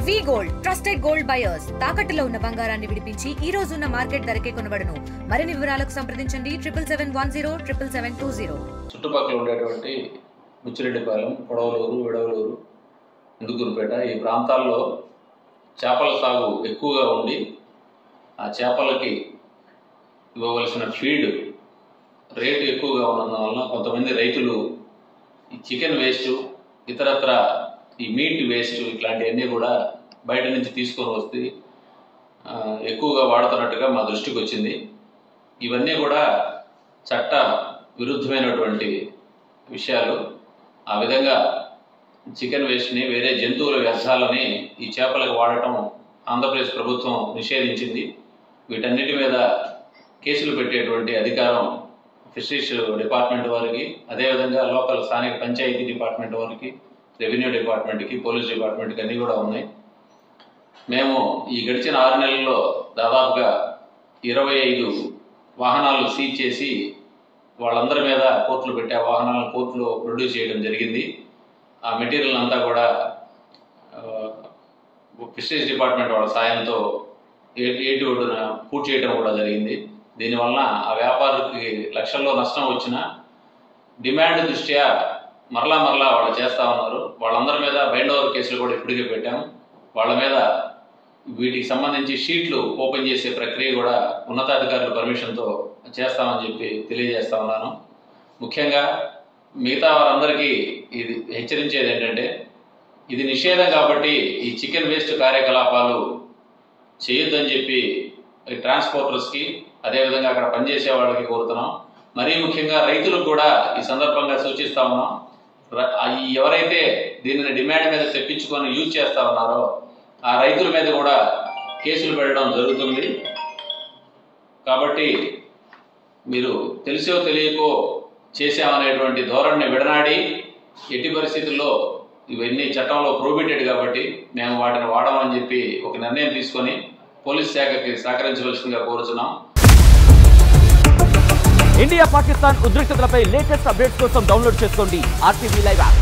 వి gold trusted gold buyers తాకట్టులో ఉన్న బంగారాన్ని విడిపించి ఈ రోజు ఉన్న మార్కెట్ ధరకే కొనబడును. మరిన్ని వివరాలకు సంప్రదించండి 77107720. చుట్టుపక్కల ఉండేటువంటి ముచ్చిరెడ్డిపాలెం, పొడవలూరు, విడవలూరు, ఇందుకూరుపేట ఈ ప్రాంతాల్లో చేపల సాగు ఎక్కువగా ఉండి ఆ చేపలకి ఇవ్వవలసిన ఫీడ్ రేటు ఎక్కువగా ఉన్నందువలన కొంతమంది రైతులు ఈ చికెన్ వేస్ట్, ఇతరత్ర ఈ మీట్ వేస్ట్ ఇట్లాంటివన్నీ కూడా బయట నుంచి తీసుకొని వస్తే ఎక్కువగా వాడుతున్నట్టుగా మా దృష్టికి వచ్చింది. ఇవన్నీ కూడా చట్ట విరుద్ధమైనటువంటి విషయాలు. ఆ విధంగా చికెన్ వేస్ట్ని, వేరే జంతువుల వ్యర్థాలని ఈ చేపలకు వాడటం ఆంధ్రప్రదేశ్ ప్రభుత్వం నిషేధించింది. వీటన్నిటి మీద కేసులు పెట్టేటువంటి అధికారం ఫిషరీస్ డిపార్ట్మెంట్ వారికి, అదేవిధంగా లోకల్ స్థానిక పంచాయతీ డిపార్ట్మెంట్ వారికి, రెవెన్యూ డిపార్ట్మెంట్కి, పోలీస్ డిపార్ట్మెంట్కి అన్నీ కూడా ఉన్నాయి. మేము ఈ గడిచిన 6 నెలల్లో దాదాపుగా 25 వాహనాలు సీజ్ చేసి వాళ్ళందరి మీద కోర్టులు పెట్టి ఆ వాహనాలను కోర్టులో ప్రొడ్యూస్ చేయడం జరిగింది. ఆ మెటీరియల్ అంతా కూడా ఫిషరీస్ డిపార్ట్మెంట్ వాళ్ళ సాయంతో ఏటి ఒడ్డున పూర్తి చేయడం కూడా జరిగింది. దీనివలన ఆ వ్యాపారికి లక్షల్లో నష్టం వచ్చినా డిమాండ్ దృష్ట్యా మరలా వాళ్ళు చేస్తూ ఉన్నారు. వాళ్ళందరి మీద బైండ్ ఓవర్ కేసులు కూడా ఇప్పటికే పెట్టాము. వాళ్ళ మీద వీటికి సంబంధించి షీట్లు ఓపెన్ చేసే ప్రక్రియ కూడా ఉన్నతాధికారుల పర్మిషన్తో చేస్తామని చెప్పి తెలియజేస్తా ఉన్నాను. ముఖ్యంగా మిగతా వారందరికీ ఇది హెచ్చరించేది ఏంటంటే, ఇది నిషేధం కాబట్టి ఈ చికెన్ వేస్ట్ కార్యకలాపాలు చేయొద్దని చెప్పి ట్రాన్స్పోర్టర్స్కి, అదేవిధంగా అక్కడ పనిచేసే వాళ్ళకి కోరుతున్నాం. మరీ ముఖ్యంగా రైతులకు కూడా ఈ సందర్భంగా సూచిస్తా ఉన్నాం. ఎవరైతే దీనిని డిమాండ్ మీద తెప్పించుకొని యూజ్ చేస్తా ఉన్నారో ఆ రైతుల మీద కూడా కేసులు పెట్టడం జరుగుతుంది. కాబట్టి మీరు తెలిసో తెలియకో చేసామనేటువంటి ధోరణిని విడనాడి, ఎట్టి పరిస్థితుల్లో ఇవన్నీ చట్టంలో ప్రోహిబిటెడ్ కాబట్టి మేము వాటిని వాడమని చెప్పి ఒక నిర్ణయం తీసుకొని పోలీస్ శాఖకి సహకరించవలసిందిగా కోరుతున్నాం. ఇండియా పాకిస్తాన్ ఉద్రిక్తతలపై లేటెస్ట్ అప్డేట్స్ కోసం డౌన్లోడ్ చేసుకోండి RTV లైవ్ యాప్.